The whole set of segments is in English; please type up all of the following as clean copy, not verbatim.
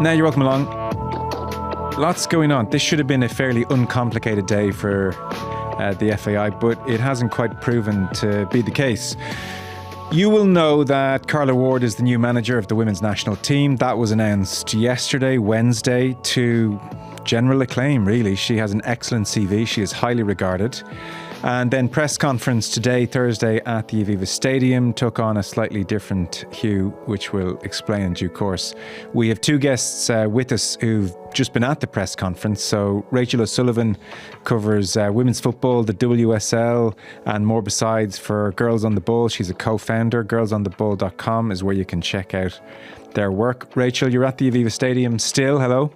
Now you're welcome along. Lots going on. This should have been a fairly uncomplicated day for the FAI, but it hasn't quite proven to be the case. You will know that Carla Ward is the new manager of the women's national team. That was announced yesterday, Wednesday, to general acclaim, really. She has an excellent CV. She is highly regarded. And then press conference today, Thursday, at the Aviva Stadium took on a slightly different hue, which we'll explain in due course. We have two guests with us who've just been at the press conference. So Rachel O'Sullivan covers women's football, the WSL, and more besides for Girls on the Ball. She's a co-founder. Girlsontheball.com is where you can check out their work. Rachel, you're at the Aviva Stadium still. Hello.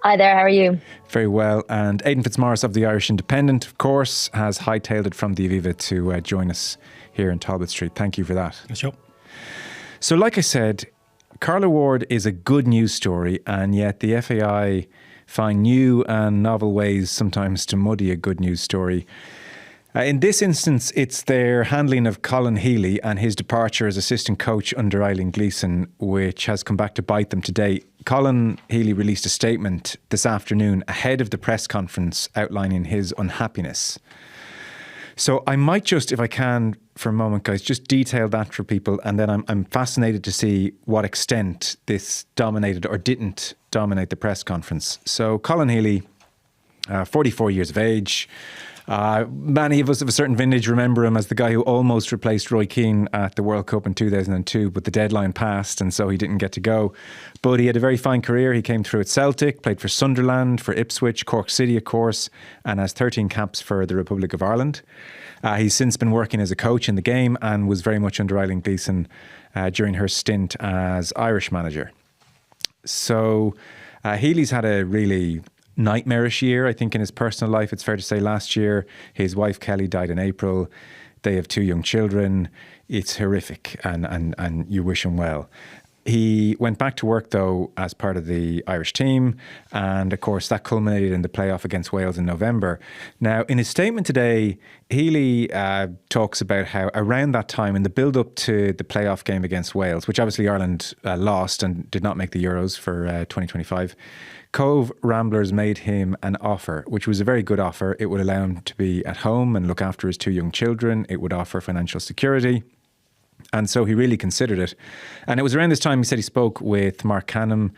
Hi there, how are you? Very well. And Aidan Fitzmaurice of the Irish Independent, of course, has hightailed it from the Aviva to join us here in Talbot Street. Thank you for that. Sure. So like I said, Carla Ward is a good news story, and yet the FAI find new and novel ways sometimes to muddy a good news story. In this instance, it's their handling of Colin Healy and his departure as assistant coach under Eileen Gleeson, which has come back to bite them today. Colin Healy released a statement this afternoon ahead of the press conference outlining his unhappiness. So I might just, if I can, for a moment, guys, just detail that for people. And then I'm fascinated to see what extent this dominated or didn't dominate the press conference. So Colin Healy, 44 years of age. Many of us of a certain vintage remember him as the guy who almost replaced Roy Keane at the World Cup in 2002, but the deadline passed and so he didn't get to go. But he had a very fine career. He came through at Celtic, played for Sunderland, for Ipswich, Cork City, of course, and has 13 caps for the Republic of Ireland. He's since been working as a coach in the game and was very much under Eileen Gleeson during her stint as Irish manager. So Healy's had a really nightmarish year, I think, in his personal life. It's fair to say last year his wife Kelly died in April. They have two young children. It's horrific, and you wish him well. He went back to work, though, as part of the Irish team. And, of course, that culminated in the playoff against Wales in November. Now, in his statement today, Healy talks about how around that time, in the build-up to the playoff game against Wales, which obviously Ireland lost and did not make the Euros for 2025, Cove Ramblers made him an offer, which was a very good offer. It would allow him to be at home and look after his two young children. It would offer financial security. And so he really considered it. And it was around this time he said he spoke with Marc Canham,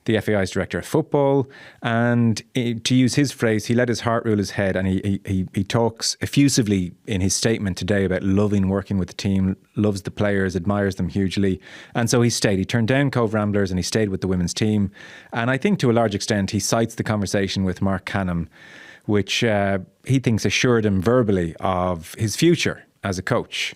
the FAI's director of football. And to use his phrase, he let his heart rule his head. And he talks effusively in his statement today about loving working with the team, loves the players, admires them hugely. And so he stayed. He turned down Cove Ramblers and he stayed with the women's team. And I think to a large extent, he cites the conversation with Marc Canham, which he thinks assured him verbally of his future as a coach.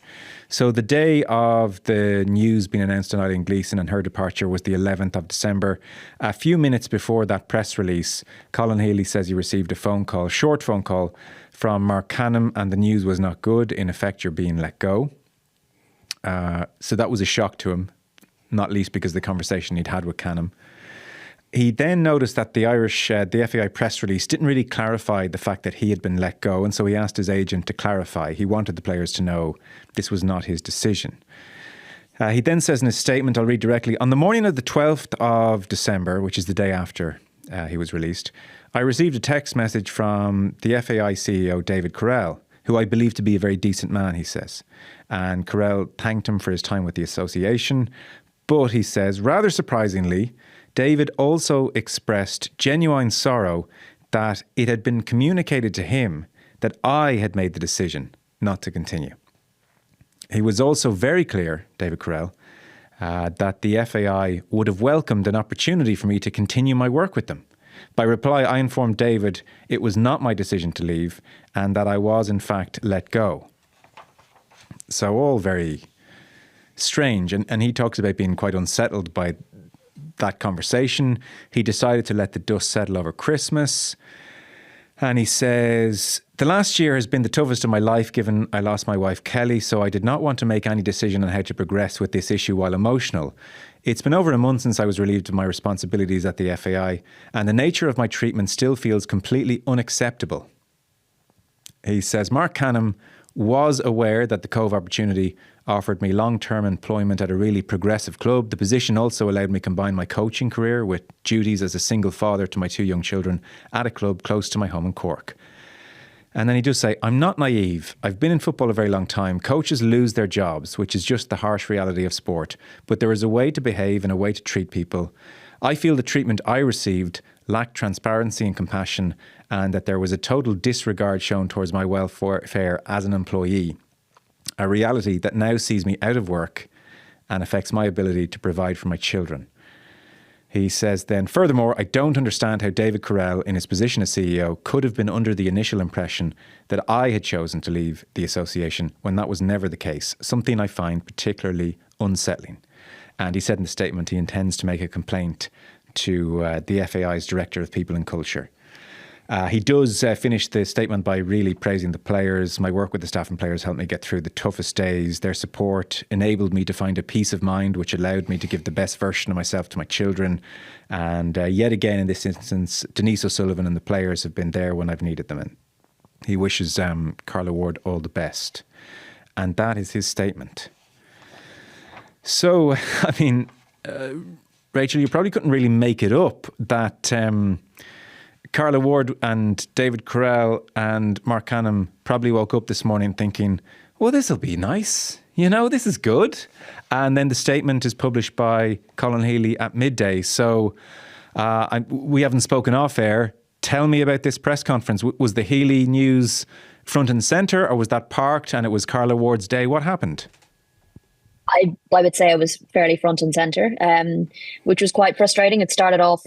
So the day of the news being announced on Eileen Gleeson and her departure was the 11th of December. A few minutes before that press release, Colin Healy says he received a phone call, short phone call from Marc Canham, and the news was not good. In effect, you're being let go. So that was a shock to him, not least because of the conversation he'd had with Canham. He then noticed that the FAI press release didn't really clarify the fact that he had been let go, and so he asked his agent to clarify. He wanted the players to know this was not his decision. He then says in his statement, I'll read directly, on the morning of the 12th of December, which is the day after he was released, I received a text message from the FAI CEO, David Carell, who I believe to be a very decent man, he says. And Carell thanked him for his time with the association. But, he says, rather surprisingly, David also expressed genuine sorrow that it had been communicated to him that I had made the decision not to continue. He was also very clear, David Carell, that the FAI would have welcomed an opportunity for me to continue my work with them. By reply, I informed David it was not my decision to leave and that I was, in fact, let go. So all very strange. And he talks about being quite unsettled by that conversation. He decided to let the dust settle over Christmas. And he says, the last year has been the toughest of my life given I lost my wife Kelly, so I did not want to make any decision on how to progress with this issue while emotional. It's been over a month since I was relieved of my responsibilities at the FAI, and the nature of my treatment still feels completely unacceptable. He says Marc Canham was aware that the Cove opportunity offered me long-term employment at a really progressive club. The position also allowed me to combine my coaching career with duties as a single father to my 2 young children at a club close to my home in Cork. And then he does say, I'm not naive. I've been in football a very long time. Coaches lose their jobs, which is just the harsh reality of sport. But there is a way to behave and a way to treat people. I feel the treatment I received lacked transparency and compassion, and that there was a total disregard shown towards my welfare as an employee. A reality that now sees me out of work and affects my ability to provide for my children. He says then, furthermore, I don't understand how David Carell, in his position as CEO, could have been under the initial impression that I had chosen to leave the association when that was never the case, something I find particularly unsettling. And he said in the statement he intends to make a complaint to the FAI's Director of People and Culture. He does finish the statement by really praising the players. My work with the staff and players helped me get through the toughest days. Their support enabled me to find a peace of mind, which allowed me to give the best version of myself to my children. And yet again, in this instance, Denise O'Sullivan and the players have been there when I've needed them. And he wishes Carla Ward all the best. And that is his statement. So, I mean, Rachel, you probably couldn't really make it up that Carla Ward and David Carell and Marc Canham probably woke up this morning thinking, well, this will be nice. You know, this is good. And then the statement is published by Colin Healy at midday. So we haven't spoken off air. Tell me about this press conference. Was the Healy news front and centre, or was that parked and it was Carla Ward's day? What happened? I would say I was fairly front and centre, which was quite frustrating. It started off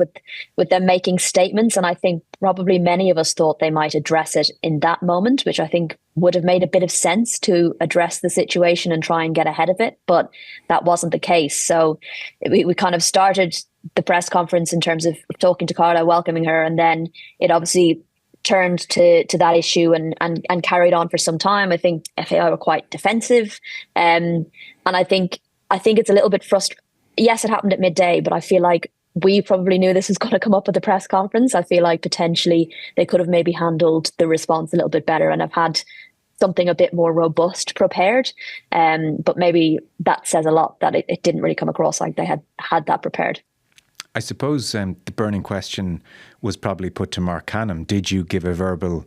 with them making statements, and I think probably many of us thought they might address it in that moment, which I think would have made a bit of sense to address the situation and try and get ahead of it, but that wasn't the case. So we kind of started the press conference in terms of talking to Carla, welcoming her, and then it obviously turned to that issue and carried on for some time. I think FAI were quite defensive. And I think it's a little bit frustrating. Yes, it happened at midday, but I feel like we probably knew this was going to come up at the press conference. I feel like potentially they could have maybe handled the response a little bit better and have had something a bit more robust prepared. But maybe that says a lot that it didn't really come across like they had that prepared. I suppose the burning question was probably put to Marc Canham. Did you give a verbal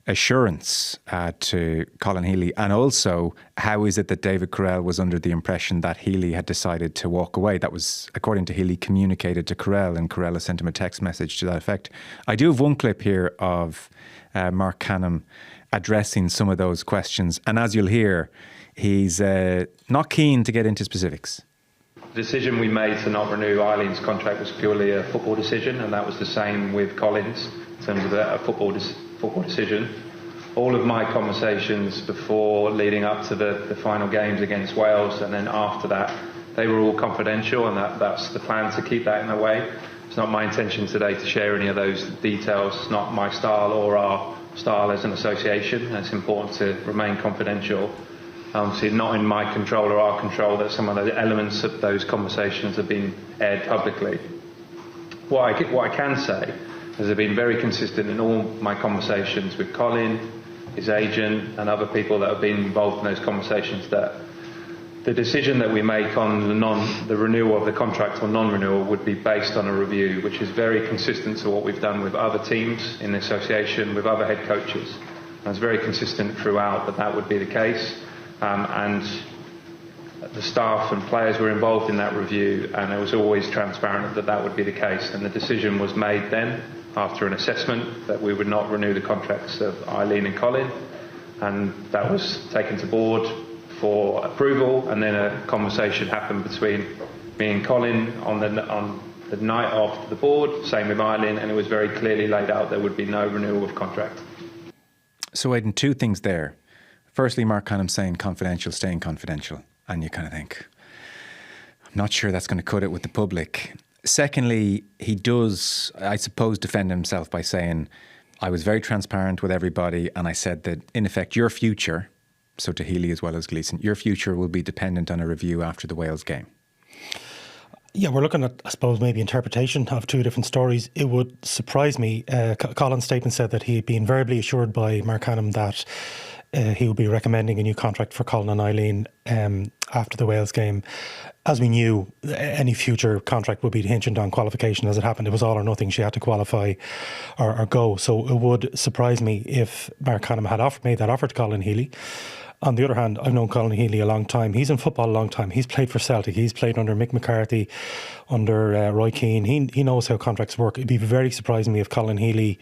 assurance to Colin Healy? And also, how is it that David Carell was under the impression that Healy had decided to walk away? That was, according to Healy, communicated to Carell, and Carell sent him a text message to that effect. I do have one clip here of Marc Canham addressing some of those questions. And as you'll hear, he's not keen to get into specifics. The decision we made to not renew Eileen's contract was purely a football decision, and that was the same with Colin's in terms of a football decision. All of my conversations before leading up to the final games against Wales and then after that, they were all confidential, and that's the plan, to keep that in a way. It's not my intention today to share any of those details. It's not my style or our style as an association. It's important to remain confidential. Obviously not in my control or our control that some of the elements of those conversations have been aired publicly. What I can say is I've been very consistent in all my conversations with Colin, his agent, and other people that have been involved in those conversations, that the decision that we make on the renewal of the contract or non-renewal would be based on a review, which is very consistent to what we've done with other teams in the association, with other head coaches. And it's very consistent throughout that would be the case. And the staff and players were involved in that review, and it was always transparent that would be the case. And the decision was made then, after an assessment, that we would not renew the contracts of Eileen and Colin, and that was taken to board for approval. And then a conversation happened between me and Colin on the night of the board, same with Eileen, and it was very clearly laid out there would be no renewal of contract. So Aidan, two things there. Firstly, Marc Canham saying confidential, staying confidential. And you kind of think, I'm not sure that's going to cut it with the public. Secondly, he does, I suppose, defend himself by saying, I was very transparent with everybody, and I said that, in effect, your future, so to Healy as well as Gleeson, your future will be dependent on a review after the Wales game. Yeah, we're looking at, I suppose, maybe interpretation of two different stories. It would surprise me. Colin's statement said that he had been verbally assured by Marc Canham that he would be recommending a new contract for Colin and Eileen after the Wales game. As we knew, any future contract would be hinged on qualification. As it happened, it was all or nothing. She had to qualify or go. So it would surprise me if Marc Canham had made that offer to Colin Healy. On the other hand, I've known Colin Healy a long time. He's in football a long time. He's played for Celtic. He's played under Mick McCarthy, under Roy Keane. He knows how contracts work. It'd be very surprising me if Colin Healy,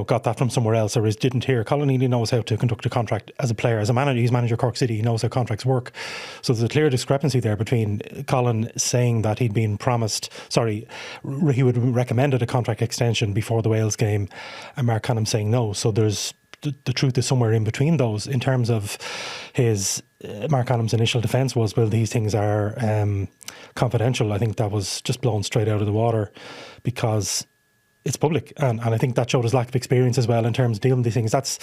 got that from somewhere else or didn't hear. Colin Healy knows how to conduct a contract as a player. As a manager, he's manager of Cork City. He knows how contracts work. So there's a clear discrepancy there between Colin saying that he would recommended a contract extension before the Wales game and Marc Canham saying no. So there's the truth is somewhere in between those. In terms of his Marc Canham's initial defence was, well, these things are confidential. I think that was just blown straight out of the water because it's public, and I think that showed his lack of experience as well in terms of dealing with these things. That's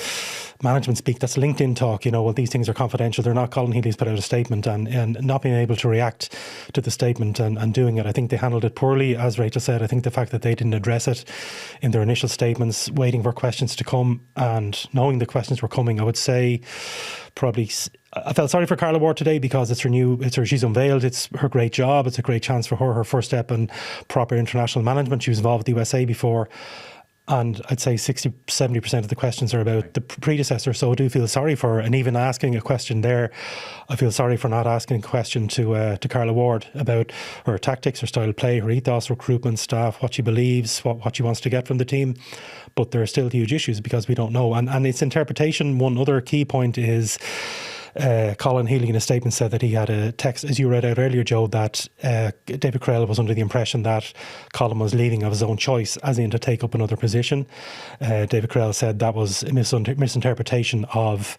management speak, that's LinkedIn talk, well, these things are confidential, they're not. Colin Healy's put out a statement and not being able to react to the statement and doing it. I think they handled it poorly, as Rachel said. I think the fact that they didn't address it in their initial statements, waiting for questions to come and knowing the questions were coming, I would say probably... I felt sorry for Carla Ward today because she's unveiled, it's her great job, it's a great chance for her first step in proper international management. She was involved with the USA before, and I'd say 60-70% of the questions are about the predecessor, so I do feel sorry for her. And even asking a question there, I feel sorry for not asking a question to Carla Ward about her tactics, her style of play, her ethos, recruitment, staff, what she believes, what she wants to get from the team. But there are still huge issues because we don't know, and it's interpretation. One other key point is Colin Healy in a statement said that he had a text, as you read out earlier, Joe, that David Crowell was under the impression that Colin was leaving of his own choice, as in to take up another position. David Crowell said that was a misinterpretation of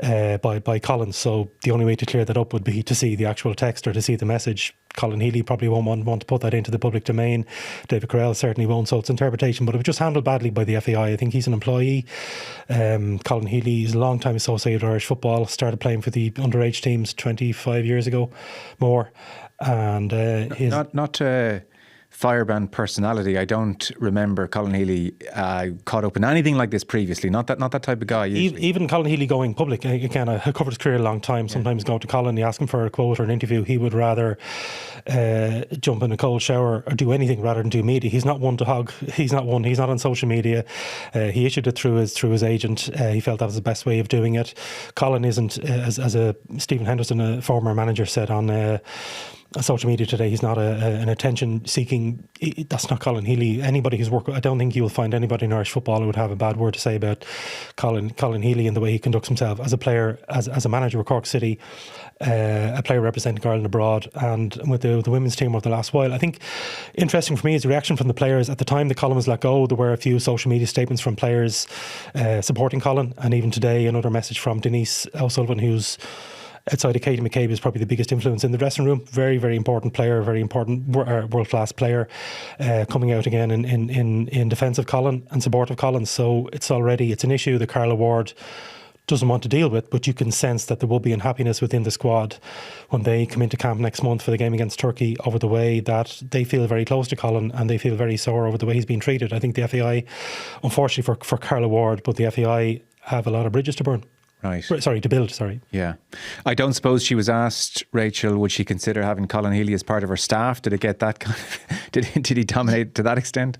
by Colin. So the only way to clear that up would be to see the actual text or to see the message. Colin Healy probably won't want to put that into the public domain. David Crowell certainly won't, so it's interpretation. But it was just handled badly by the FAI. I think he's an employee. Colin Healy is a long time associated with Irish football, started playing for the underage teams 25 years ago, more. And not firebrand personality. I don't remember Colin Healy caught up in anything like this previously. Not that type of guy. Even Colin Healy going public, again, I covered his career a long time. Sometimes go to Colin, you ask him for a quote or an interview, he would rather jump in a cold shower or do anything rather than do media. He's not one to hog. He's not on social media. He issued it through his agent. He felt that was the best way of doing it. Colin isn't, as Stephen Henderson, a former manager, said on social media today, he's not an attention-seeking. That's not Colin Healy. Anybody who's worked, I don't think you will find anybody in Irish football who would have a bad word to say about Colin Healy and the way he conducts himself as a player, as a manager of Cork City, a player representing Ireland abroad, and with the women's team over the last while. I think interesting for me is the reaction from the players at the time that Colin was let go. There were a few social media statements from players supporting Colin, and even today another message from Denise O'Sullivan, who's outside of Katie McCabe is probably the biggest influence in the dressing room. Very, very important player, very important world-class player, coming out again in defence of Colin and support of Colin. So it's an issue that Carla Ward doesn't want to deal with, but you can sense that there will be unhappiness within the squad when they come into camp next month for the game against Turkey over the way that they feel very close to Colin and they feel very sore over the way he's been treated. I think the FAI, unfortunately for Carla Ward, but the FAI have a lot of bridges to burn. Right. Sorry, to build, sorry. Yeah. I don't suppose she was asked, Rachel, would she consider having Colin Healy as part of her staff? Did it get that kind of, did he dominate to that extent?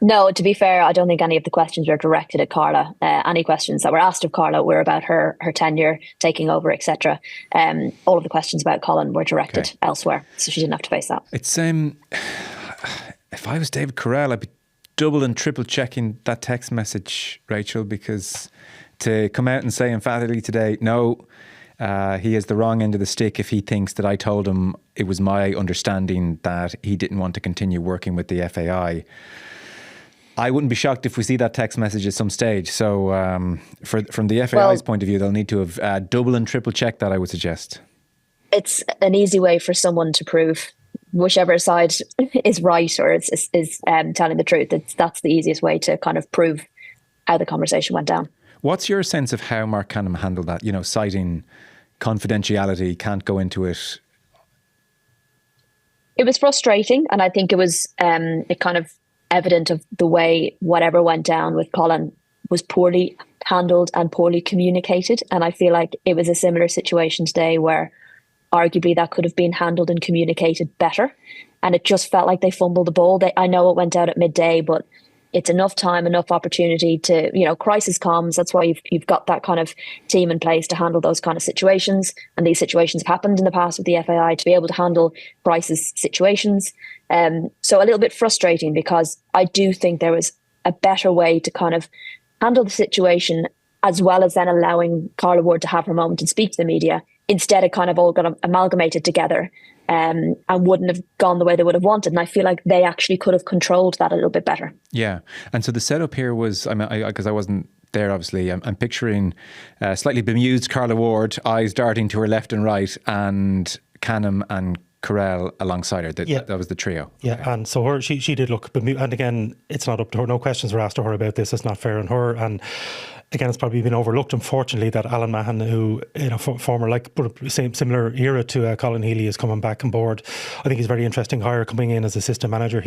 No, to be fair, I don't think any of the questions were directed at Carla. Any questions that were asked of Carla were about her tenure, taking over, etc. All of the questions about Colin were directed elsewhere, so she didn't have to face that. It's if I was David Carell, I'd be double and triple checking that text message, Rachel, because to come out and say emphatically today, no, he has the wrong end of the stick if he thinks that I told him it was my understanding that he didn't want to continue working with the FAI. I wouldn't be shocked if we see that text message at some stage. So from the FAI's point of view, they'll need to have double and triple checked that, I would suggest. It's an easy way for someone to prove whichever side is right or is telling the truth. That's the easiest way to kind of prove how the conversation went down. What's your sense of how Marc Canham handled that? Citing confidentiality, can't go into it. It was frustrating, and I think it was it kind of evident of the way whatever went down with Colin was poorly handled and poorly communicated. And I feel like it was a similar situation today where arguably that could have been handled and communicated better. And it just felt like they fumbled the ball. I know it went out at midday, but it's enough time, enough opportunity to, crisis comms. That's why you've got that kind of team in place to handle those kind of situations. And these situations have happened in the past with the FAI to be able to handle crisis situations. So a little bit frustrating, because I do think there was a better way to kind of handle the situation, as well as then allowing Carla Ward to have her moment and speak to the media. Instead, it kind of all got amalgamated together, and wouldn't have gone the way they would have wanted. And I feel like they actually could have controlled that a little bit better. Yeah. And so the setup here was, because I wasn't there, obviously, I'm picturing slightly bemused Carla Ward, eyes darting to her left and right, and Canham and Corell alongside her. That was the trio. Yeah, okay. And so she did look bemused. And again, it's not up to her. No questions were asked of her about this. It's not fair on her. And again, it's probably been overlooked, unfortunately, that Alan Mahan, who, former, similar era to Colin Healy, is coming back on board. I think he's a very interesting hire coming in as assistant manager.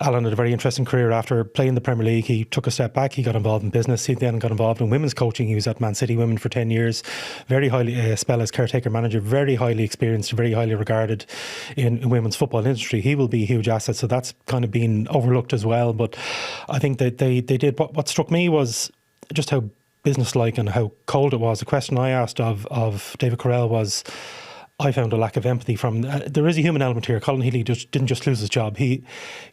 Alan had a very interesting career after playing the Premier League. He took a step back. He got involved in business. He then got involved in women's coaching. He was at Man City Women for 10 years. Very highly spell as caretaker manager, very highly experienced, very highly regarded in women's football industry. He will be a huge asset. So that's kind of been overlooked as well. But I think that they did. What struck me was just how businesslike and how cold it was. The question I asked of David Corell was, I found a lack of empathy from. There is a human element here. Colin Healy didn't just lose his job. He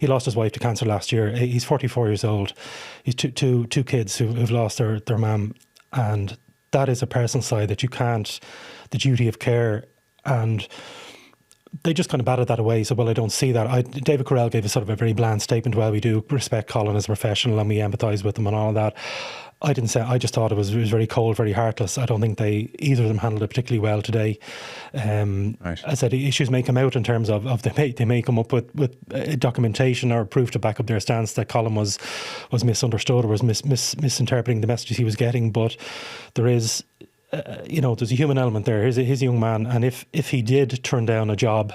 lost his wife to cancer last year. He's 44 years old. He's two kids who've lost their mum, and that is a personal side that you can't. The duty of care, and they just kind of batted that away. So, well, I don't see that. David Corell gave a sort of a very bland statement. Well, we do respect Colin as a professional and we empathise with him and all of that. I didn't say. I just thought it was very cold, very heartless. I don't think either of them handled it particularly well today. Right. I said issues may come out in terms of they may come up with documentation or proof to back up their stance that Colin was misunderstood or was misinterpreting the messages he was getting. But there is, there's a human element there. He's a young man, and if he did turn down a job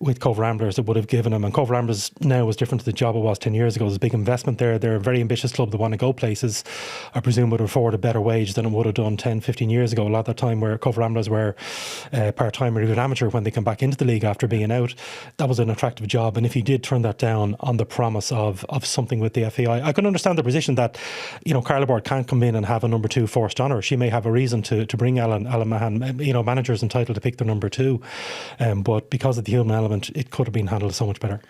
with Cove Ramblers, it would have given him, and Cove Ramblers now is different to the job it was 10 years ago. There's a big investment there. They're a very ambitious club that want to go places. I presume would afford a better wage than it would have done 10, 15 years ago. A lot of the time where Cove Ramblers were part-time or even amateur when they come back into the league after being out, that was an attractive job. And if he did turn that down on the promise of something with the FAI, I can understand the position that, Carla Ward can't come in and have a number two forced on her. She may have a reason to bring Alan Mahan. Managers entitled to pick their number two. But because of the human element, it could have been handled so much better.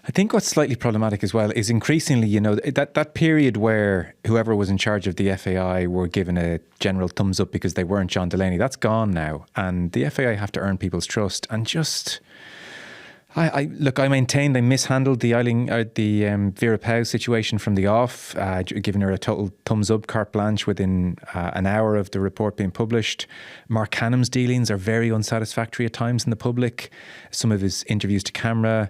I think what's slightly problematic as well is increasingly, that period where whoever was in charge of the FAI were given a general thumbs up because they weren't John Delaney, that's gone now. And the FAI have to earn people's trust. And just, I maintain they mishandled the Vera Pauw situation from the off, giving her a total thumbs up, carte blanche within an hour of the report being published. Marc Canham's dealings are very unsatisfactory at times in the public. Some of his interviews to camera,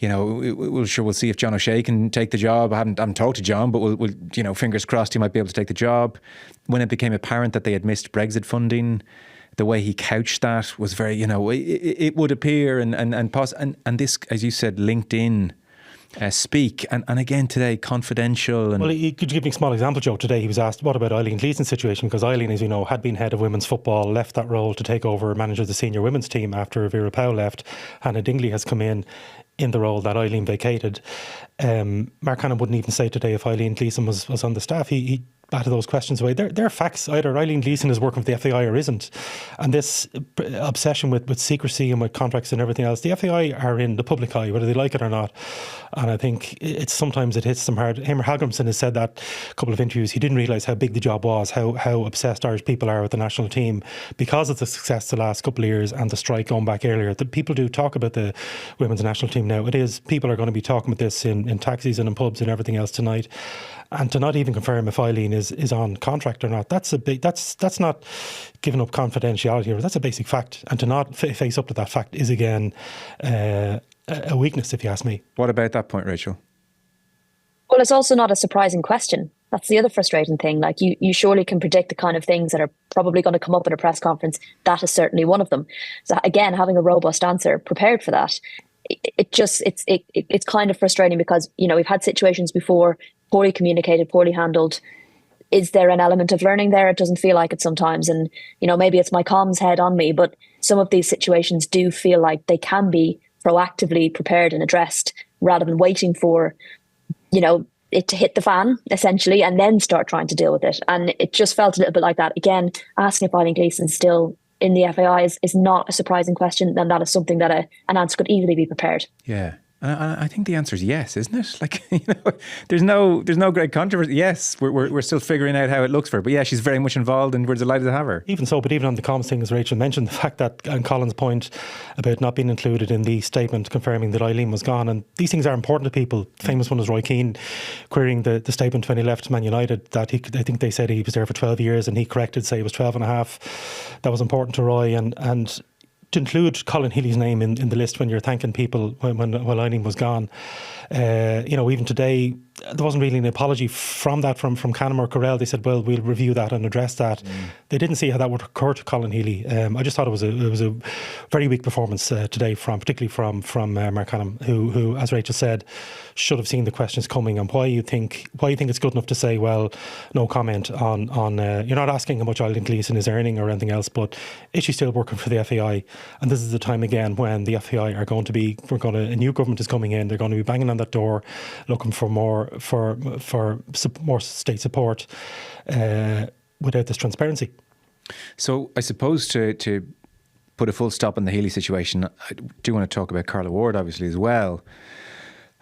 we'll see if John O'Shea can take the job. I haven't talked to John, but we'll fingers crossed he might be able to take the job. When it became apparent that they had missed Brexit funding, the way he couched that was very, it would appear and this, as you said, LinkedIn speak and again today confidential. And well, he could give me a small example, Joe. Today he was asked what about Eileen Gleeson's situation, because Eileen, as you know, had been head of women's football, left that role to take over manager of the senior women's team after Vera Pauw left. Hannah Dingley has come in the role that Eileen vacated. Marc Canham wouldn't even say today if Eileen Gleeson was on the staff. He batted those questions away. They're facts. Either Eileen Gleeson is working for the FAI or isn't. And this obsession with secrecy and with contracts and everything else, the FAI are in the public eye, whether they like it or not. And I think sometimes it hits them hard. Eamon Hagrimson has said that a couple of interviews. He didn't realise how big the job was, how obsessed Irish people are with the national team because of the success the last couple of years and the strike going back earlier. The people do talk about the women's national team now. People are going to be talking about this in taxis and in pubs and everything else tonight. And to not even confirm if Eileen is on contract or not, that's not giving up confidentiality. That's a basic fact. And to not face up to that fact is again a weakness, if you ask me. What about that point, Rachel? Well, it's also not a surprising question. That's the other frustrating thing. Like you surely can predict the kind of things that are probably going to come up at a press conference. That is certainly one of them. So again, having a robust answer prepared for that it's kind of frustrating because, you know, we've had situations before, poorly communicated, poorly handled. Is there an element of learning there? It doesn't feel like it sometimes. And, you know, maybe it's my comms head on me, but some of these situations do feel like they can be proactively prepared and addressed rather than waiting for, you know, it to hit the fan, essentially, and then start trying to deal with it. And it just felt a little bit like that. Again, asking if Eileen Gleeson's still in the FAI is not a surprising question, and that is something that an answer could easily be prepared. Yeah. I think the answer is yes, isn't it? Like, you know, there's no great controversy. Yes, we're still figuring out how it looks for her. But yeah, she's very much involved and we're delighted to have her. Even so, but even on the comms thing, as Rachel mentioned, the fact that, and Colin's point about not being included in the statement confirming that Eileen was gone, and these things are important to people. The famous one was Roy Keane querying the statement when he left Man United, that I think they said he was there for 12 years and he corrected, say it was 12 and a half. That was important to Roy, and to include Colin Healy's name in the list when you're thanking people when Eileen was gone. You know, even today, there wasn't really an apology from Canham or Correll. They said, well, we'll review that and address that. They didn't see how that would occur to Colin Healy. I just thought it was a very weak performance today, particularly from Marc Canham, who, as Rachel said, should have seen the questions coming. And why you think it's good enough to say, well, no comment on you're not asking how much Eileen Gleeson is earning or anything else, but is she still working for the FAI? And this is the time again when the FAI are going to be, a new government is coming in, they're going to be banging on that door looking for more state support without this transparency. So I suppose to put a full stop on the Healy situation, I do want to talk about Carla Ward obviously as well.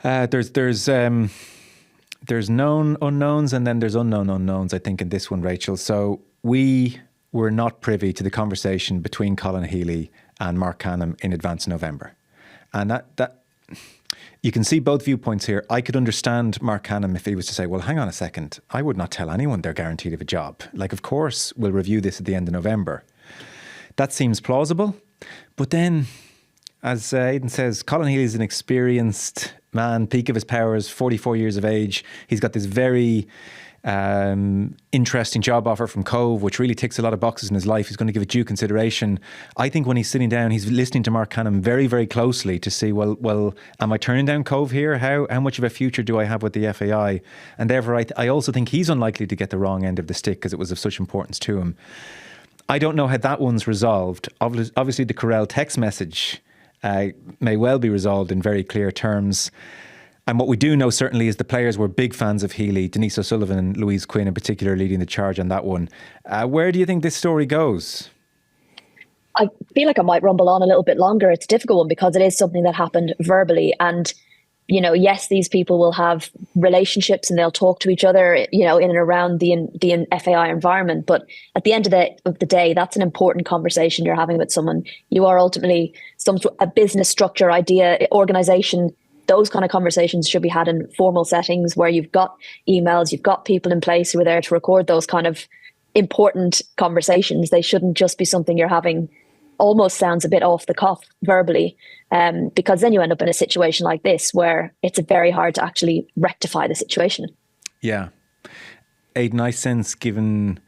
There's known unknowns and then there's unknown unknowns, I think, in this one, Rachel. So we were not privy to the conversation between Colin Healy and Marc Canham in advance of November. And that you can see both viewpoints here. I could understand Marc Canham if he was to say, well, hang on a second, I would not tell anyone they're guaranteed of a job. Like, of course, we'll review this at the end of November. That seems plausible. But then, as Aidan says, Colin Healy is an experienced man, peak of his powers, 44 years of age. He's got this very interesting job offer from Cove, which really ticks a lot of boxes in his life. He's going to give it due consideration. I think when he's sitting down, he's listening to Marc Canham very, very closely to see, well, am I turning down Cove here? How much of a future do I have with the FAI? And therefore, I also think he's unlikely to get the wrong end of the stick because it was of such importance to him. I don't know how that one's resolved. Obviously, the Correll text message may well be resolved in very clear terms. And what we do know certainly is the players were big fans of Healy, Denise O'Sullivan and Louise Quinn in particular leading the charge on that one. Where do you think this story goes? I feel like I might rumble on a little bit longer. It's a difficult one because it is something that happened verbally. And, you know, yes, these people will have relationships and they'll talk to each other, you know, in and around the FAI environment. But at the end of the day, that's an important conversation you're having with someone. You are ultimately a business structure, idea, organisation. Those kind of conversations should be had in formal settings where you've got emails, you've got people in place who are there to record those kind of important conversations. They shouldn't just be something you're having almost sounds a bit off the cuff verbally, because then you end up in a situation like this where it's very hard to actually rectify the situation. Yeah. Aidan, I sense, given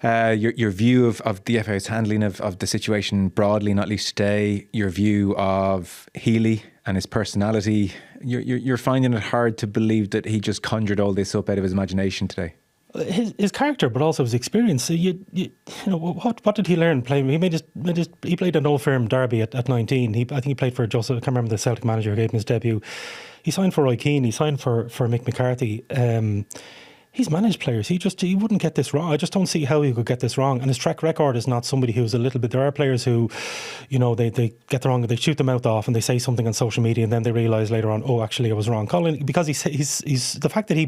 your view of the FAI's handling of the situation broadly, not least today, your view of Healy and his personality, you're finding it hard to believe that he just conjured all this up out of his imagination today. His character, but also his experience. You know, what did he learn playing? He played an Old Firm derby at 19. I think he played for Joseph. I can't remember the Celtic manager who gave him his debut. He signed for Roy Keane. He signed for Mick McCarthy. He's managed players. He wouldn't get this wrong. I just don't see how he could get this wrong. And his track record is not somebody who's a little bit. There are players who, you know, they get the wrong. They shoot their mouth off and they say something on social media, and then they realise later on, oh, actually, I was wrong. Colin, because he's the fact that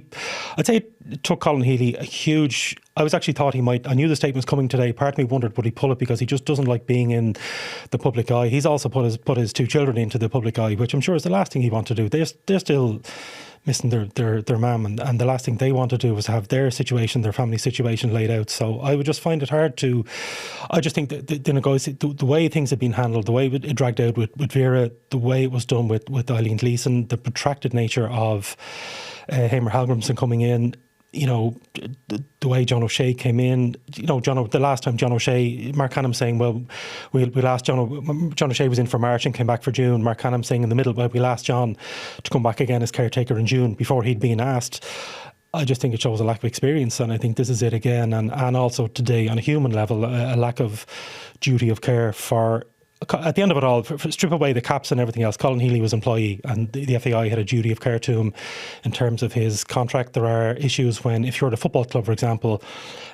I'd say it took Colin Healy a huge. I was actually thought he might. I knew the statement was coming today. Part of me wondered would he pull it because he just doesn't like being in the public eye. He's also put his two children into the public eye, which I'm sure is the last thing he wants to do. They're still missing their mum, and the last thing they want to do is have their family situation laid out. So I would just find it hard to. I just think that the way things have been handled, the way it dragged out with Vera, the way it was done with Eileen Gleeson, the protracted nature of Hamer Halgrimson coming in. the way John O'Shea came in, the last time John O'Shea, Marc Canham saying, well, we'll ask John O'Shea was in for March and came back for June. Marc Canham saying in the middle, well, we'll ask John to come back again as caretaker in June before he'd been asked. I just think it shows a lack of experience, and I think this is it again. And also today, on a human level, a lack of duty of care for. At the end of it all, strip away the caps and everything else, Colin Healy was employee, and the FAI had a duty of care to him in terms of his contract. There are issues when, if you're at a football club, for example,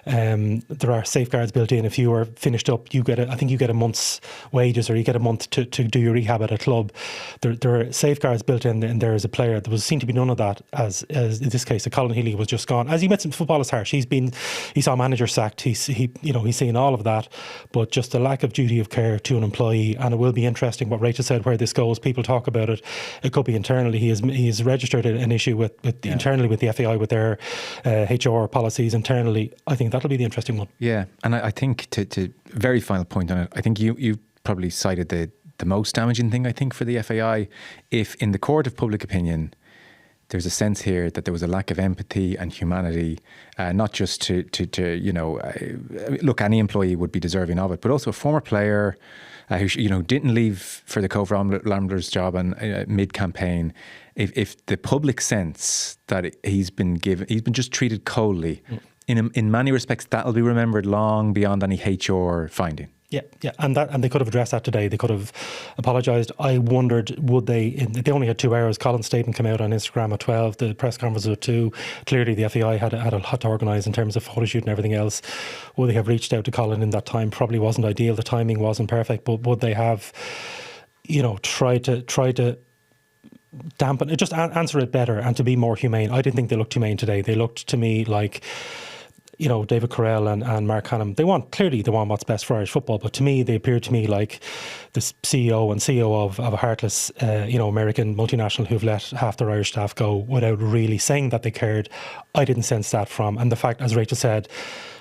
there are safeguards built in. If you are finished up, you get a month's wages, or you get a month to do your rehab at a club. There are safeguards built in there as a player. There seemed to be none of that as in this case. Colin Healy was just gone. As he met some football is harsh. He saw a manager sacked. He's seen all of that, but just a lack of duty of care to an employee. And it will be interesting what Rachel said, where this goes. People talk about it. It could be internally. He has registered an issue internally with the FAI, with their HR policies internally. I think that'll be the interesting one. Yeah, and I think to very final point on it, I think you probably cited the most damaging thing, I think, for the FAI. If in the court of public opinion, there's a sense here that there was a lack of empathy and humanity, not just to look, any employee would be deserving of it, but also a former player who didn't leave for the Cove Ramblers job on mid-campaign. If the public sense that he's been just treated coldly, in many respects, that'll be remembered long beyond any HR finding. Yeah, and they could have addressed that today. They could have apologised. I wondered, would they? They only had 2 hours. Colin's statement came out on Instagram at 12. The press conference was at 2. Clearly, the FAI had a lot to organise in terms of photo shoot and everything else. Would they have reached out to Colin in that time? Probably wasn't ideal. The timing wasn't perfect. But would they have, tried to dampen it, just answer it better and to be more humane? I didn't think they looked humane today. They looked to me like, David Carell and Marc Canham, they want what's best for Irish football, but to me, they appeared to me like the CEO and CEO of a heartless, American multinational who've let half their Irish staff go without really saying that they cared. I didn't sense that from, and the fact, as Rachel said,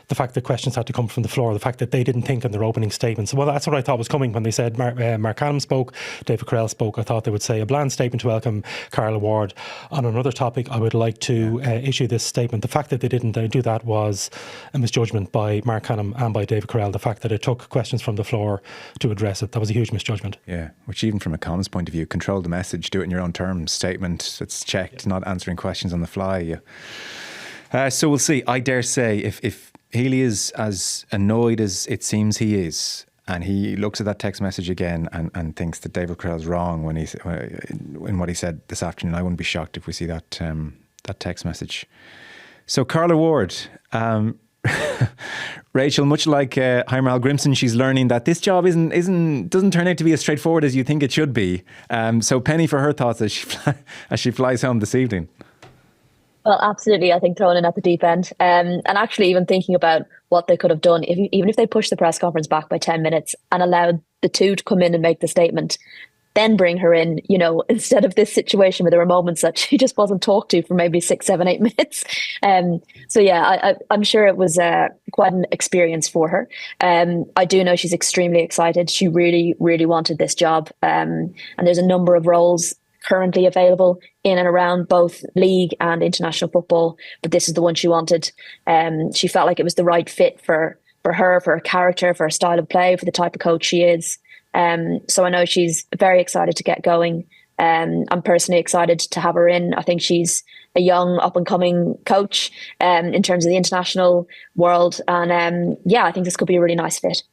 the fact that questions had to come from the floor, the fact that they didn't think in their opening statements. Well, that's what I thought was coming when they said Marc Canham spoke, David Carell spoke. I thought they would say a bland statement to welcome Carla Ward. On another topic, I would like to issue this statement. The fact that they didn't do that was a misjudgment by Marc Canham and by David Carell. The fact that it took questions from the floor to address it, that was a huge misjudgment. Yeah, which even from a comms point of view, control the message, do it in your own terms, statement that's checked, not answering questions on the fly. So we'll see. I dare say if Healy is as annoyed as it seems he is, and he looks at that text message again and thinks that David Carell's wrong in what he said this afternoon, I wouldn't be shocked if we see that text message. So Carla Ward, Rachel, much like Heimer Grimson, she's learning that this job doesn't turn out to be as straightforward as you think it should be. So Penny for her thoughts as she flies home this evening. Well, absolutely. I think thrown in at the deep end. And actually even thinking about what they could have done, even if they pushed the press conference back by 10 minutes and allowed the two to come in and make the statement, then bring her in, instead of this situation where there were moments that she just wasn't talked to for maybe 6, 7, 8 minutes. So yeah, I'm sure it was quite an experience for her. I do know she's extremely excited. She really, really wanted this job. And there's a number of roles currently available in and around both league and international football, but this is the one she wanted. She felt like it was the right fit for her, for her character, for her style of play, for the type of coach she is. So I know she's very excited to get going. I'm personally excited to have her in. I think she's a young up and coming coach in terms of the international world. And I think this could be a really nice fit.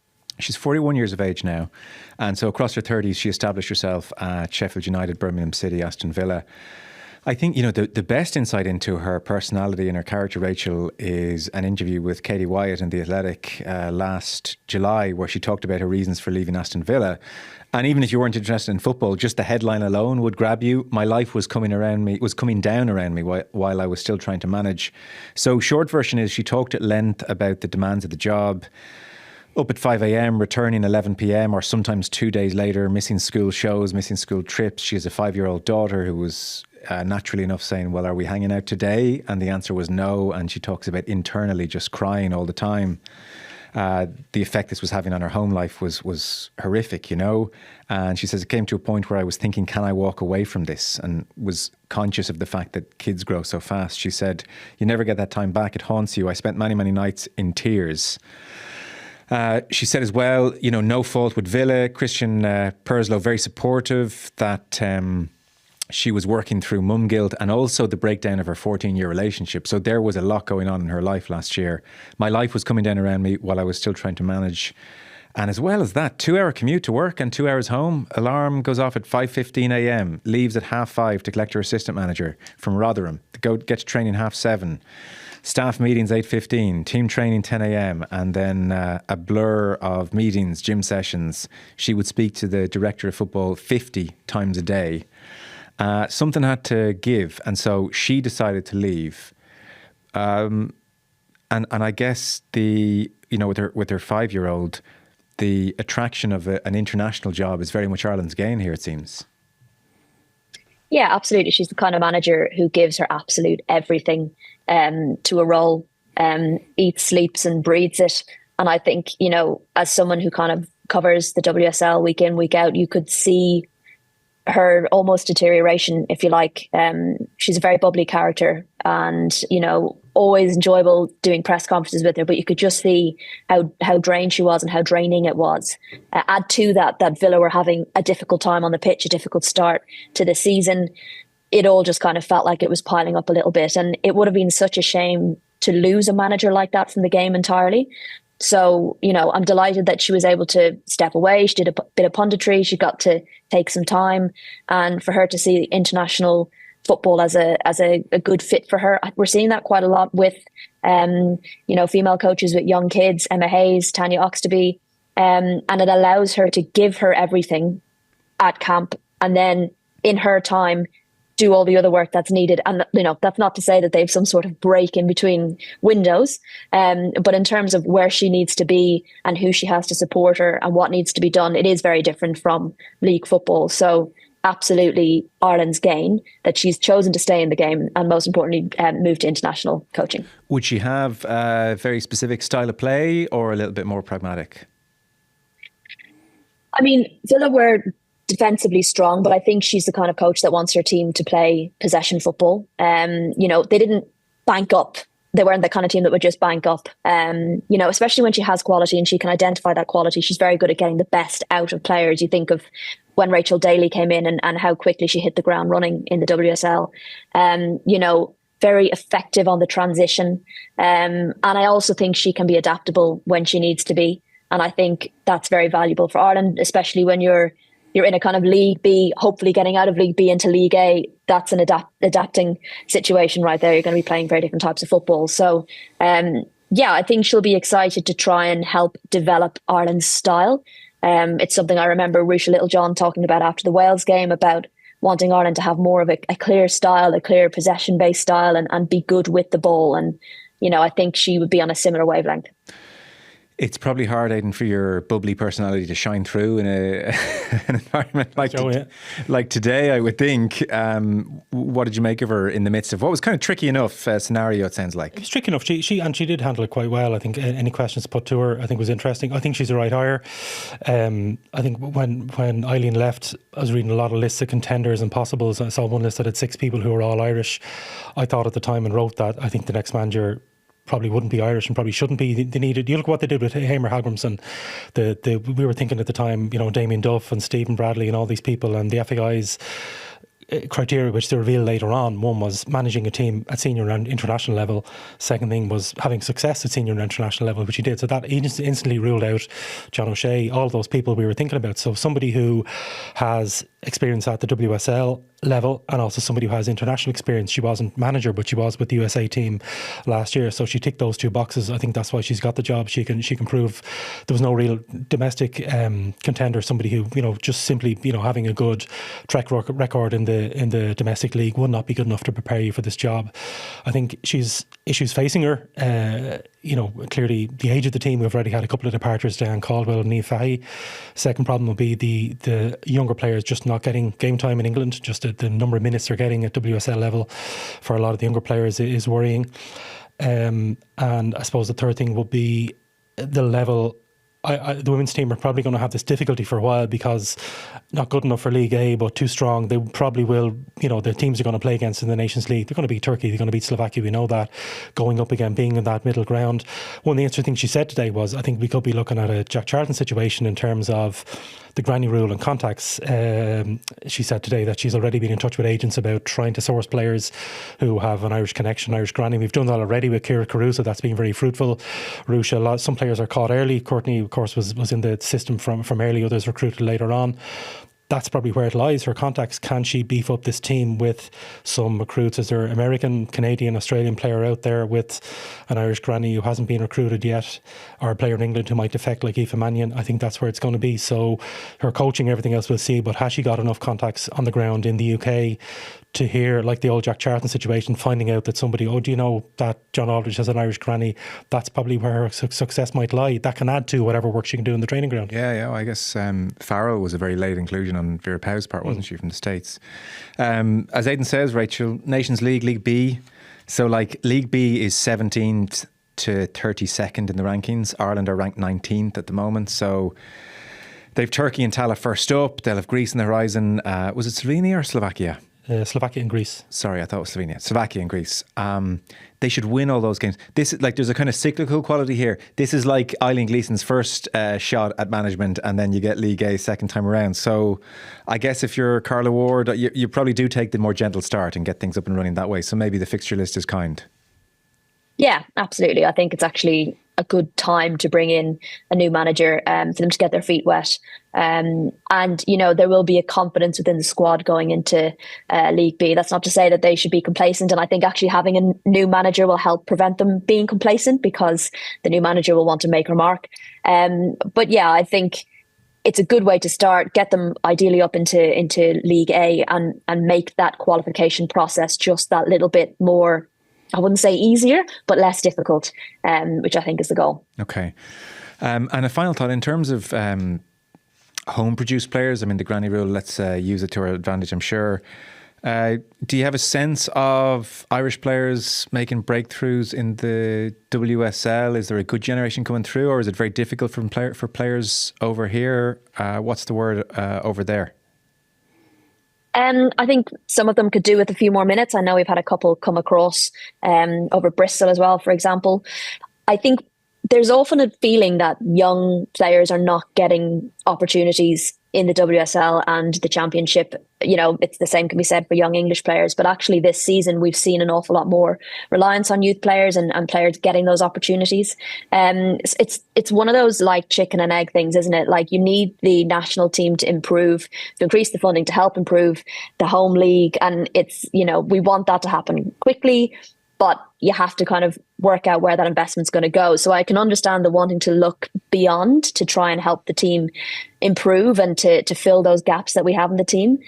She's 41 years of age now. And so across her 30s, she established herself at Sheffield United, Birmingham City, Aston Villa. I think, the best insight into her personality and her character, Rachel, is an interview with Katie Wyatt in The Athletic last July, where she talked about her reasons for leaving Aston Villa. And even if you weren't interested in football, just the headline alone would grab you. My life was coming down around me while I was still trying to manage. So short version is she talked at length about the demands of the job. Up at 5 a.m, returning 11 p.m, or sometimes 2 days later, missing school shows, missing school trips. She has a 5-year-old daughter who was naturally enough saying, well, are we hanging out today? And the answer was no. And she talks about internally just crying all the time. the effect this was having on her home life was horrific, you know. And she says, it came to a point where I was thinking, can I walk away from this? And was conscious of the fact that kids grow so fast. She said, you never get that time back. It haunts you. I spent many, many nights in tears. She said as well, you know, no fault with Villa. Christian Purslow, very supportive, that she was working through mum guilt and also the breakdown of her 14-year relationship. So there was a lot going on in her life last year. My life was coming down around me while I was still trying to manage. And as well as that, 2-hour commute to work and 2 hours home. Alarm goes off at 5:15 a.m. Leaves at 5:30 to collect her assistant manager from Rotherham. Get to training 7:30. Staff meetings 8:15. Team training 10 a.m. And then a blur of meetings, gym sessions. She would speak to the director of football 50 times a day. Something had to give, and so she decided to leave. And I guess with her 5-year-old, the attraction of an international job is very much Ireland's gain here, it seems. Yeah, absolutely. She's the kind of manager who gives her absolute everything to a role, eats, sleeps and breathes it. And I think, you know, as someone who kind of covers the WSL week in, week out, you could see her almost deterioration, if you like. She's a very bubbly character and, you know, always enjoyable doing press conferences with her, but you could just see how drained she was and how draining it was. Add to that Villa were having a difficult time on the pitch, a difficult start to the season. It all just kind of felt like it was piling up a little bit, and it would have been such a shame to lose a manager like that from the game entirely. So, you know, I'm delighted that she was able to step away. She did a bit of punditry. She got to take some time, and for her to see international football as a good fit for her. We're seeing that quite a lot with, you know, female coaches with young kids, Emma Hayes, Tanya Oxtoby, and it allows her to give her everything at camp and then in her time do all the other work that's needed. And, you know, that's not to say that they have some sort of break in between windows, but in terms of where she needs to be and who she has to support her and what needs to be done, it is very different from league football. So absolutely Ireland's gain that she's chosen to stay in the game and most importantly move to international coaching. Would she have a very specific style of play or a little bit more pragmatic? I mean, Villa were defensively strong, but I think she's the kind of coach that wants her team to play possession football. You know, they didn't bank up. They weren't the kind of team that would just bank up. You know, especially when she has quality and she can identify that quality. She's very good at getting the best out of players. You think of when Rachel Daly came in and how quickly she hit the ground running in the WSL. You know, very effective on the transition. And I also think she can be adaptable when she needs to be. And I think that's very valuable for Ireland, especially when you're in a kind of League B, hopefully getting out of League B into League A. That's an adapting situation right there. You're going to be playing very different types of football. So, yeah, I think she'll be excited to try and help develop Ireland's style. It's something I remember Ruesha Littlejohn talking about after the Wales game, about wanting Ireland to have more of a clear style, a clear possession-based style and be good with the ball. And, you know, I think she would be on a similar wavelength. It's probably hard, Aidan, for your bubbly personality to shine through in an environment like today, I would think. What did you make of her in the midst of what was kind of tricky enough scenario, it sounds like? It was tricky enough. She did handle it quite well. I think any questions put to her, I think, was interesting. I think she's the right hire. I think when Eileen left, I was reading a lot of lists of contenders and possibles. I saw one list that had 6 people who were all Irish. I thought at the time and wrote that I think the next manager probably wouldn't be Irish and probably shouldn't be. They needed. You look at what they did with Hamer Hagrimson. We were thinking at the time, you know, Damien Duff and Stephen Bradley and all these people, and the FAI's criteria, which they revealed later on. One was managing a team at senior and international level. Second thing was having success at senior and international level, which he did. So that instantly ruled out John O'Shea, all those people we were thinking about. So somebody who has experience at the WSL level and also somebody who has international experience. She wasn't manager, but she was with the USA team last year, so she ticked those 2 boxes. I think that's why she's got the job. She can prove there was no real domestic contender, somebody who, you know, just simply, you know, having a good track record in the domestic league would not be good enough to prepare you for this job. I think she's issues facing her. You know, clearly the age of the team. We've already had a couple of departures, Dan Caldwell and Niamh Fahey. Second problem will be the younger players just not getting game time in England. Just the number of minutes they're getting at WSL level for a lot of the younger players is worrying. And I suppose the third thing will be the level. The women's team are probably going to have this difficulty for a while because not good enough for League A, but too strong. They probably will, their teams are going to play against in the Nations League. They're going to beat Turkey. They're going to beat Slovakia. We know that. Going up again, being in that middle ground. One of the interesting things she said today was, I think we could be looking at a Jack Charlton situation in terms of the granny rule and contacts. She said today that she's already been in touch with agents about trying to source players who have an Irish connection, Irish granny. We've done that already with Ciara Caruso. That's been very fruitful. Rusha, some players are caught early. Courtney, of course, was in the system from early. Others recruited later on. That's probably where it lies. Her contacts. Can she beef up this team with some recruits? Is there American, Canadian, Australian player out there with an Irish granny who hasn't been recruited yet, or a player in England who might defect like Aoife Mannion? I think that's where it's going to be. So her coaching, everything else we'll see, but has she got enough contacts on the ground in the UK to hear, like the old Jack Charlton situation, finding out that somebody, do you know that John Aldridge has an Irish granny? That's probably where her success might lie. That can add to whatever work she can do in the training ground. Yeah, I guess Farrell was a very late inclusion on Vera Pauw's part, wasn't she, from the States? As Aidan says, Rachel, Nations League, League B. So League B is 17th to 32nd in the rankings. Ireland are ranked 19th at the moment. So they've Turkey and Tala first up. They'll have Greece on the horizon. Was it Slovenia or Slovakia? Slovakia and Greece. Sorry, I thought it was Slovenia. Slovakia and Greece. They should win all those games. This is there's a kind of cyclical quality here. This is like Eileen Gleeson's first shot at management, and then you get League A second time around. So I guess if you're Carla Ward, you probably do take the more gentle start and get things up and running that way. So maybe the fixture list is kind. Yeah, absolutely. I think it's actually a good time to bring in a new manager for them to get their feet wet. And, there will be a confidence within the squad going into League B. That's not to say that they should be complacent. And I think actually having a new manager will help prevent them being complacent because the new manager will want to make her mark. But yeah, I think it's a good way to start, get them ideally up into League A and make that qualification process just that little bit more, I wouldn't say easier, but less difficult, which I think is the goal. Okay. And a final thought in terms of home-produced players. I mean, the granny rule, let's use it to our advantage, I'm sure. Do you have a sense of Irish players making breakthroughs in the WSL? Is there a good generation coming through, or is it very difficult for players over here? What's the word over there? I think some of them could do with a few more minutes. I know we've had a couple come across over Bristol as well, for example. I think there's often a feeling that young players are not getting opportunities in the WSL and the Championship. It's the same can be said for young English players. But actually this season, we've seen an awful lot more reliance on youth players and players getting those opportunities. It's one of those like chicken and egg things, isn't it? Like you need the national team to improve, to increase the funding, to help improve the home league. And it's, we want that to happen quickly, but you have to kind of work out where that investment's going to go. So I can understand the wanting to look beyond to try and help the team improve and to fill those gaps that we have in the team.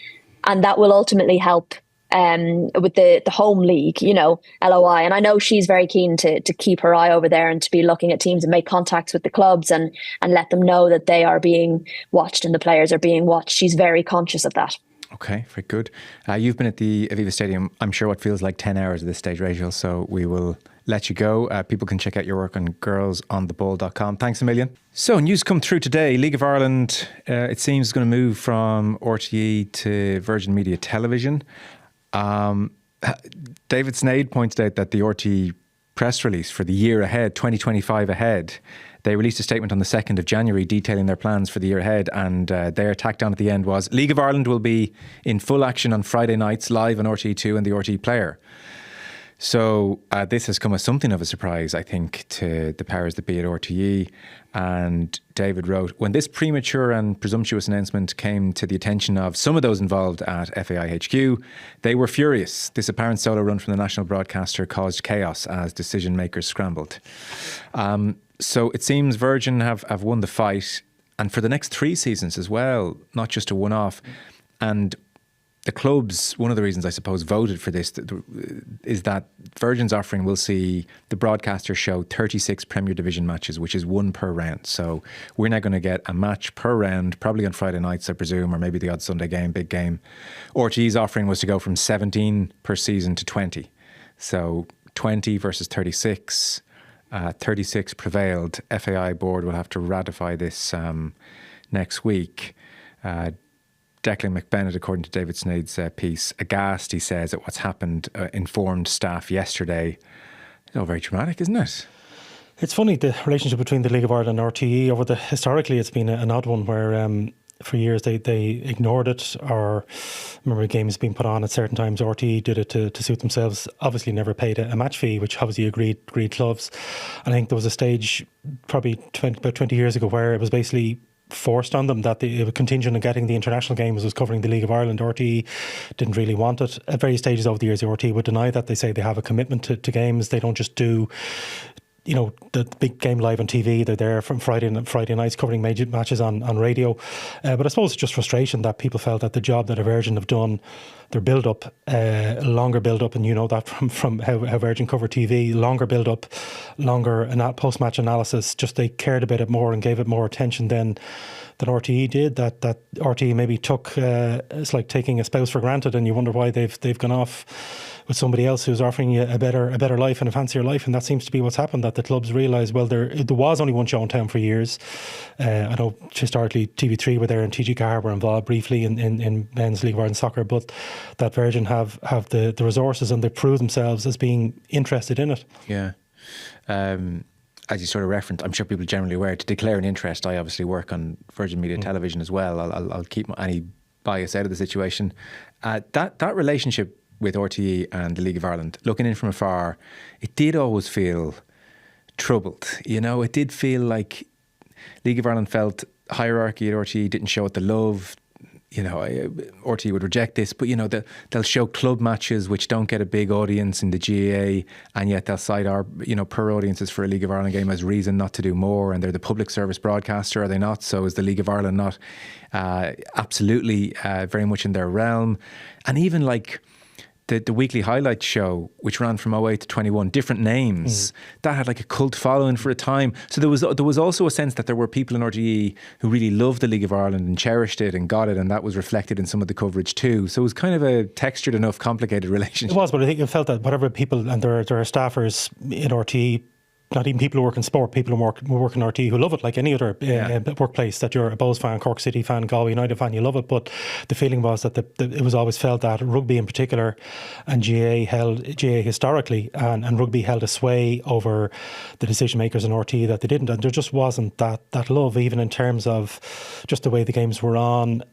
And that will ultimately help with the home league, LOI. And I know she's very keen to keep her eye over there and to be looking at teams and make contacts with the clubs and let them know that they are being watched and the players are being watched. She's very conscious of that. Okay, very good. You've been at the Aviva Stadium, I'm sure what feels like 10 hours at this stage, Rachel, so we will let you go. People can check out your work on girlsontheball.com. Thanks a million. So news come through today. League of Ireland, it seems, is going to move from RTE to Virgin Media Television. David Snade pointed out that the RTE press release for the year ahead, 2025 ahead, they released a statement on the 2nd of January detailing their plans for the year ahead, and their tack down at the end was League of Ireland will be in full action on Friday nights live on RTE2 and the RTE Player. So this has come as something of a surprise, I think, to the powers that be at RTE. And David wrote, when this premature and presumptuous announcement came to the attention of some of those involved at FAI HQ, they were furious. This apparent solo run from the national broadcaster caused chaos as decision makers scrambled. So it seems Virgin have won the fight, and for the next 3 seasons as well, not just a one-off. And the clubs, one of the reasons I suppose voted for this is that Virgin's offering will see the broadcaster show 36 Premier Division matches, which is 1 per round. So we're now going to get a match per round, probably on Friday nights, I presume, or maybe the odd Sunday game, big game. RTE's offering was to go from 17 per season to 20. So 20 versus 36. 36 prevailed. FAI board will have to ratify this next week. Declan McBennett, according to David Snade's piece, aghast, he says, at what's happened, informed staff yesterday. It's all very dramatic, isn't it? It's funny, the relationship between the League of Ireland and RTE. Historically, it's been an odd one where for years they ignored it, or remember games being put on at certain times. RTE did it to suit themselves. Obviously, never paid a match fee, which obviously agreed clubs. And I think there was a stage probably about 20 years ago where it was basically forced on them that it was contingent on getting the international games was covering the League of Ireland. RTE didn't really want it. At various stages over the years, the RTE would deny that. They say they have a commitment to games. They don't just do, the big game live on TV. They're there from Friday nights covering major matches on radio. But I suppose it's just frustration that people felt that the job that Virgin have done, their build-up, longer build-up, and you know that from how Virgin cover TV, longer build-up, longer post-match analysis, just they cared a bit more and gave it more attention than RTE did. That RTE maybe took, it's like taking a spouse for granted, and you wonder why they've gone off with somebody else who's offering you a better life and a fancier life. And that seems to be what's happened, that the clubs realise, well, there was only one show in town for years. I know historically TV3 were there and TG Car were involved briefly in men's League of Ireland soccer, but that Virgin have the resources and they prove themselves as being interested in it. Yeah. As you sort of referenced, I'm sure people are generally aware, to declare an interest, I obviously work on Virgin Media Television as well. I'll keep any bias out of the situation. That relationship with RTE and the League of Ireland, looking in from afar, it did always feel troubled. It did feel like League of Ireland felt hierarchy at RTE didn't show it the love. RTE would reject this, but they'll show club matches which don't get a big audience in the GAA, and yet they'll cite our per audiences for a League of Ireland game as reason not to do more. And they're the public service broadcaster, are they not? So is the League of Ireland not absolutely very much in their realm? And even like the weekly highlight show, which ran from 08 to 21, different names, that had like a cult following for a time. So there was also a sense that there were people in RTE who really loved the League of Ireland and cherished it and got it, and that was reflected in some of the coverage too. So it was kind of a textured enough, complicated relationship. It was, but I think it felt that whatever people, and there are staffers in RTE, not even people who work in sport, people who work in RT who love it, like any other workplace, that you're a Bows fan, Cork City fan, Galway United fan, you love it. But the feeling was that it was always felt that rugby in particular and GAA historically and rugby held a sway over the decision makers in RT that they didn't. And there just wasn't that love, even in terms of just the way the games were on,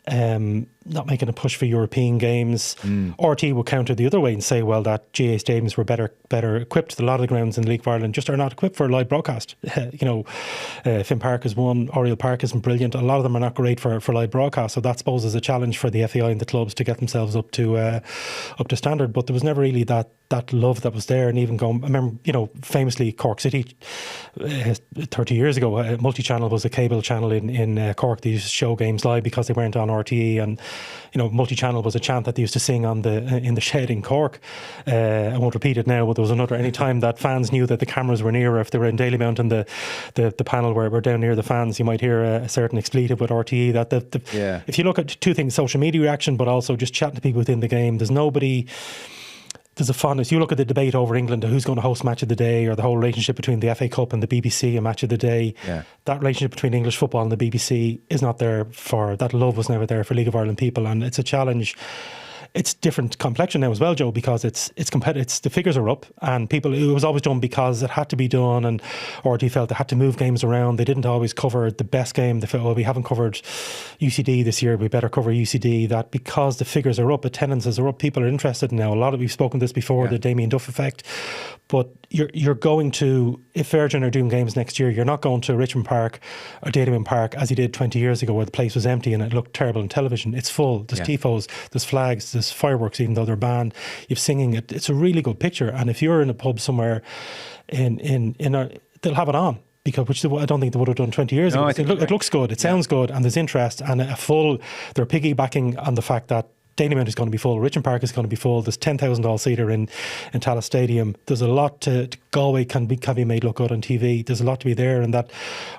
not making a push for European games. RT would counter the other way and say, well, that GAA stadiums were better equipped. A lot of the grounds in the League of Ireland just are not equipped for live broadcast. Finn Park is one, Oriel Park isn't brilliant. A lot of them are not great for live broadcast. So that, I suppose, is a challenge for the FAI and the clubs to get themselves up to standard. But there was never really that love that was there. And even going, I remember, famously Cork City 30 years ago, Multi-Channel was a cable channel in Cork. They used to show games live because they weren't on RTE, and Multi-Channel was a chant that they used to sing in the shed in Cork. I won't repeat it now, but there was any time that fans knew that the cameras were near, or if they were in Dalymount and the panel were down near the fans, you might hear a certain expletive with RTE. If you look at two things, social media reaction, but also just chatting to people within the game, there's a fondness. You look at the debate over England, who's going to host Match of the Day, or the whole relationship between the FA Cup and the BBC and Match of the Day. That relationship between English football and the BBC is not there that love was never there for League of Ireland people, and it's a challenge. It's different complexion now as well, Joe, because it's competitive. The figures are up, and it was always done because it had to be done, and RT felt they had to move games around. They didn't always cover the best game. They felt, well, we haven't covered UCD this year, we better cover UCD. That because the figures are up, attendances are up, people are interested now. We've spoken this before, the Damien Duff effect. But you're going to, if Virgin are doing games next year, you're not going to Richmond Park or Dalymount Park as you did 20 years ago, where the place was empty and it looked terrible on television. It's full. There's tifos, there's flags, there's fireworks, even though they're banned. You've singing. It's a really good picture. And if you're in a pub somewhere, they'll have it on. Which I don't think they would have done 20 years ago. It looks good, it sounds good, and there's interest, and they're piggybacking on the fact that Dalymount is going to be full, Richmond Park is going to be full, there's 10,000 all-seater in Tallaght Stadium. There's a lot to Galway can be made look good on TV. There's a lot to be there, and that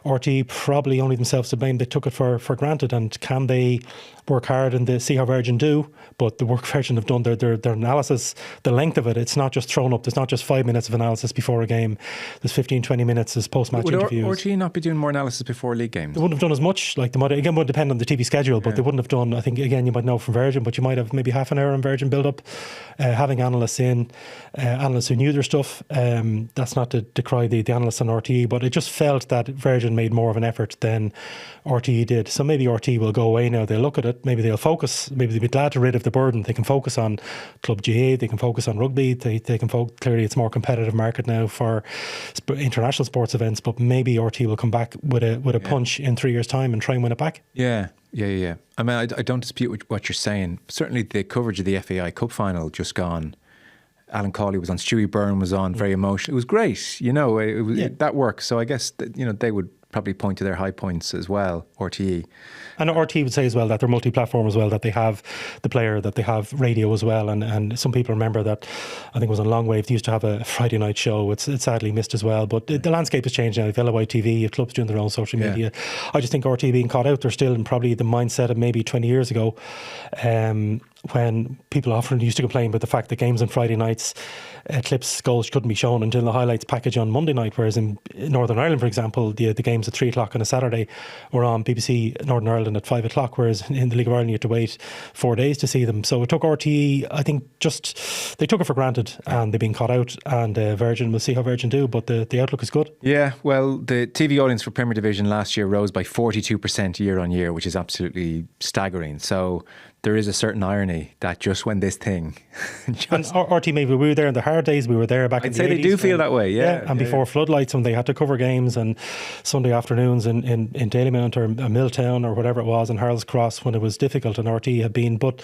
RT probably only themselves to blame. They took it for granted, and can they work hard and they see how Virgin do, but the work Virgin have done, their analysis, the length of it, it's not just thrown up. There's not just 5 minutes of analysis before a game. There's 15, 20 minutes as post-match interviews. Would RTE not be doing more analysis before league games? They wouldn't have done as much. Like, again, it would depend on the TV schedule, but they wouldn't have done, I think, again, you might know from Virgin, but you might have maybe half an hour on Virgin build-up, having analysts in, analysts who knew their stuff. That's not to decry the analysts on RTE, but it just felt that Virgin made more of an effort than RTE did. So maybe RTE will go away now. They'll look at it. Maybe they'll focus. Maybe they'll be glad to rid of the burden. They can focus on Club GA. They can focus on rugby. They can focus. Clearly, it's a more competitive market now for international sports events. But maybe RTE will come back with a punch in 3 years' time and try and win it back. Yeah. I mean, I don't dispute what you're saying. Certainly, the coverage of the FAI Cup final just gone. Alan Cawley was on, Stewie Byrne was on, very emotional. It was great, that works. So I guess they would probably point to their high points as well, RTE. And RTE would say as well that they're multi-platform as well, that they have the player, that they have radio as well. And some people remember that, I think it was on Longwave, they used to have a Friday night show. It's sadly missed as well. But the landscape has changed now. You've LOI TV, you have clubs doing their own social media. I just think RTE being caught out, they're still in probably the mindset of maybe 20 years ago, when people often used to complain about the fact that games on Friday nights, clips, goals couldn't be shown until the highlights package on Monday night, whereas in Northern Ireland, for example, the games at 3 o'clock on a Saturday were on BBC Northern Ireland at 5 o'clock, whereas in the League of Ireland you had to wait 4 days to see them. So it took RTE, I think, they took it for granted and they've been caught out, and Virgin, we'll see how Virgin do, but the outlook is good. Yeah, well, the TV audience for Premier Division last year rose by 42% year on year, which is absolutely staggering. So there is a certain irony that just when this thing... and RT, maybe we were there in the hard days, we were there back in the 80s. I'd say they do feel that way, and before floodlights, when they had to cover games and Sunday afternoons in Dalymount or Milltown or whatever it was, in Harold's Cross, when it was difficult, and RT had been. But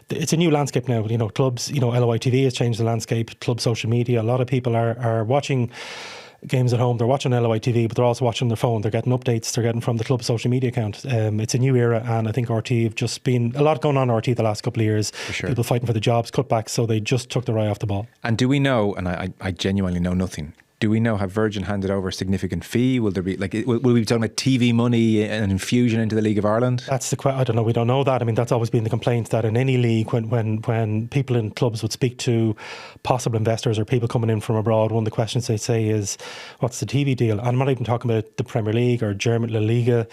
it's a new landscape now. Clubs, LOI TV has changed the landscape, club social media. A lot of people are watching games at home, they're watching LOI TV, but they're also watching their phone. They're getting updates, they're getting from the club social media account. It's a new era, and I think RT have just been a lot going on in RT the last couple of years. For sure. People fighting for the jobs, cutbacks, so they just took their eye off the ball. And do we know, and I genuinely know nothing, do we know, have Virgin handed over a significant fee? Will there be, will we be talking about TV money and infusion into the League of Ireland? That's the question. I don't know. We don't know that. I mean, that's always been the complaint, that in any league, when people in clubs would speak to possible investors or people coming in from abroad, one of the questions they say is, what's the TV deal? And I'm not even talking about the Premier League or German La Liga,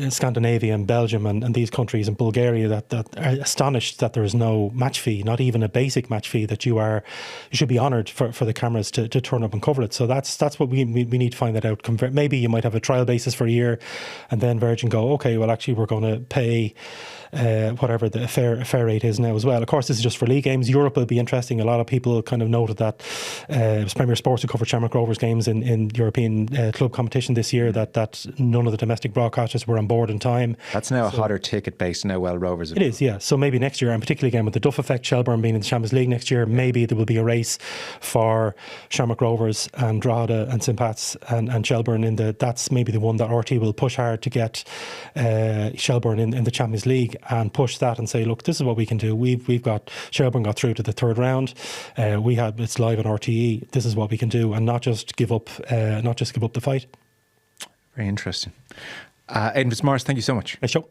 Scandinavia and Belgium and these countries, and Bulgaria, that are astonished that there is no match fee, not even a basic match fee, that you should be honoured for the cameras to turn up and cover it. So that's what we need to find that out. Maybe you might have a trial basis for a year, and then Virgin go, okay, well actually we're going to pay whatever the fair rate is now as well. Of course, this is just for league games. Europe will be interesting. A lot of people kind of noted that it was Premier Sports who covered Shamrock Rovers games in European club competition this year, that none of the domestic broadcasters were on board in time. That's now a hotter ticket base now, Rovers. It is, yeah. So maybe next year, and particularly again with the Duff effect, Shelbourne being in the Champions League next year, maybe there will be a race for Shamrock Rovers and Drogheda and St Pat's and Shelbourne that's maybe the one that RT will push hard to get Shelbourne in the Champions League, and push that and say, look, this is what we can do. We've got Shelbourne got through to the third round. It's live on RTE. This is what we can do, and not just give up the fight. Very interesting. Aidan Fitzmaurice, thank you so much. Nice show.